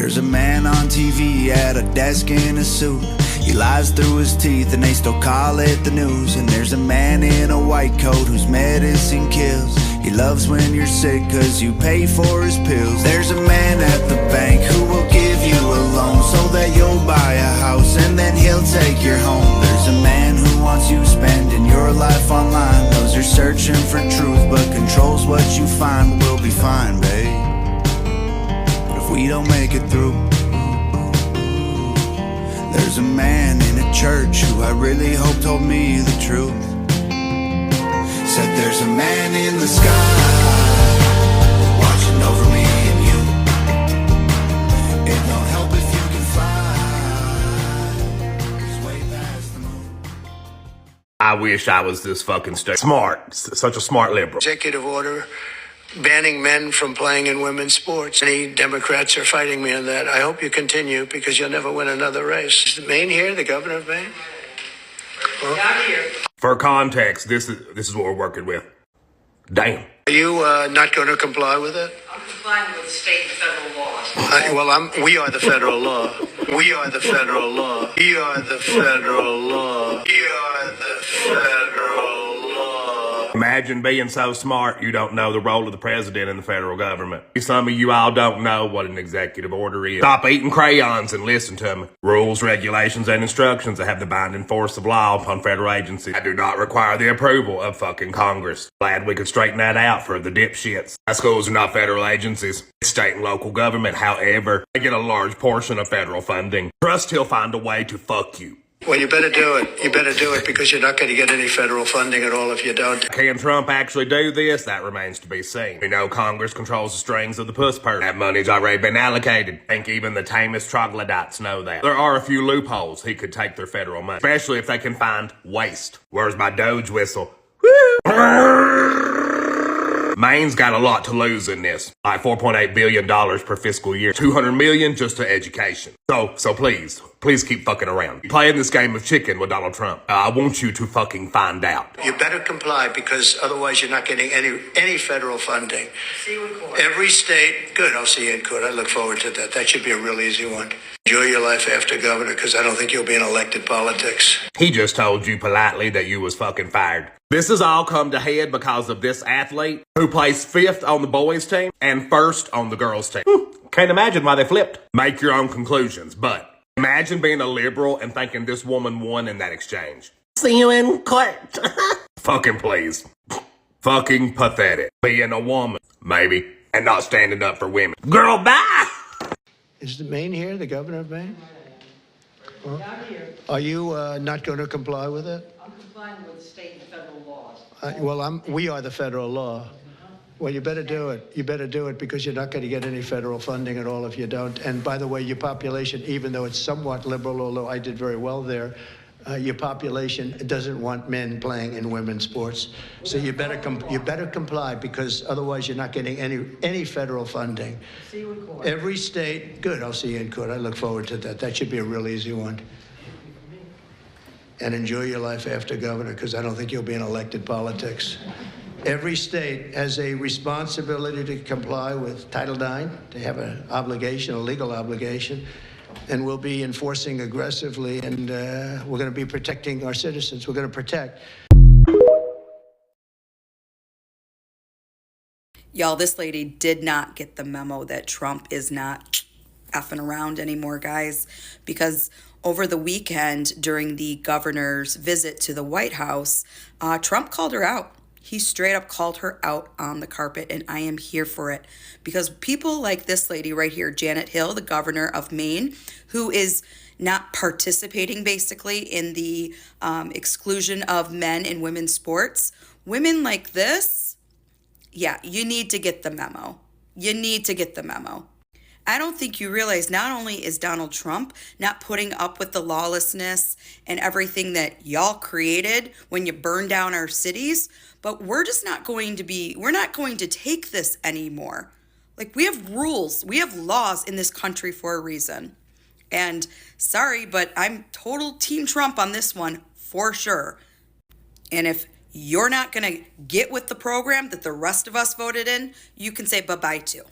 There's a man on TV at a desk in a suit. He lies through his teeth and they still call it the news. And there's a man in a white coat whose medicine kills. He loves when you're sick cause you pay for his pills. There's a man at the bank who will give you a loan so that you'll buy a house and then he'll take your home. There's a man who wants you spending your life online. Knows you're searching for truth but controls what you find. We'll be fine, babe, but if we don't make it through. There's a man in a church who I really hope told me the truth. Said there's a man in the sky watching over me and you. It don't help if you can fly, 'cause way past the moon. I wish I was this fucking smart. Such a smart liberal. Executive order banning men from playing in women's sports. Any Democrats are fighting me on that. I hope you continue because you'll never win another race. Is Maine here, the governor of Maine? Down here. For context, this is what we're working with. Damn. Are you not going to comply with it? I'm complying with state and federal laws. We are the federal law. We are the federal law. We are the federal law. We are the federal law. Imagine being so smart you don't know the role of the president in the federal government. Some of you all don't know what an executive order is. Stop eating crayons and listen to me. Rules, regulations, and instructions that have the binding force of law upon federal agencies. I do not require the approval of fucking Congress. Glad we could straighten that out for the dipshits. Our schools are not federal agencies. It's state and local government. However, they get a large portion of federal funding. Trust he'll find a way to fuck you. Well, you better do it. You better do it because you're not going to get any federal funding at all if you don't. Can Trump actually do this? That remains to be seen. We know Congress controls the strings of the puss purse. That money's already been allocated. I think even the tamest troglodytes know that. There are a few loopholes he could take their federal money, especially if they can find waste. Where's my Doge whistle? Maine's got a lot to lose in this, like $4.8 billion per fiscal year, $200 million just to education. So please keep fucking around. You're playing this game of chicken with Donald Trump. I want you to fucking find out. You better comply because otherwise you're not getting any federal funding. See you in court. Every state, good, I'll see you in court. I look forward to that. That should be a real easy one. Enjoy your life after governor because I don't think you'll be in elected politics. He just told you politely that you was fucking fired. This has all come to head because of this athlete who placed 5th on the boys team and 1st on the girls team. Can't imagine why they flipped. Make your own conclusions, but imagine being a liberal and thinking this woman won in that exchange. See you in court. Fucking please. Fucking pathetic. Being a woman, maybe, and not standing up for women. Girl, bye! Is Maine here, the governor of Maine? Down here. Are you not going to comply with it? I'm complying with state and federal laws. We are the federal law. Well, you better do it. You better do it because you're not going to get any federal funding at all if you don't. And by the way, your population, even though it's somewhat liberal, although I did very well there, your population doesn't want men playing in women's sports. So you better comply because otherwise you're not getting any federal funding. See you in court. Every state, good, I'll see you in court. I look forward to that. That should be a real easy one. And enjoy your life after governor because I don't think you'll be in elected politics. Every state has a responsibility to comply with Title IX. They have an obligation, a legal obligation, and we'll be enforcing aggressively, and we're going to be protecting our citizens. We're going to protect. Y'all, this lady did not get the memo that Trump is not effing around anymore, guys, because over the weekend during the governor's visit to the White House, Trump called her out. He straight up called her out on the carpet, and I am here for it because people like this lady right here, Janet Hill, the governor of Maine, who is not participating basically in the exclusion of men in women's sports. Women like this, yeah, you need to get the memo. You need to get the memo. I don't think you realize not only is Donald Trump not putting up with the lawlessness and everything that y'all created when you burned down our cities, but we're not going to take this anymore. Like, we have rules, we have laws in this country for a reason. And sorry, but I'm total Team Trump on this one for sure. And if you're not going to get with the program that the rest of us voted in, you can say bye-bye too.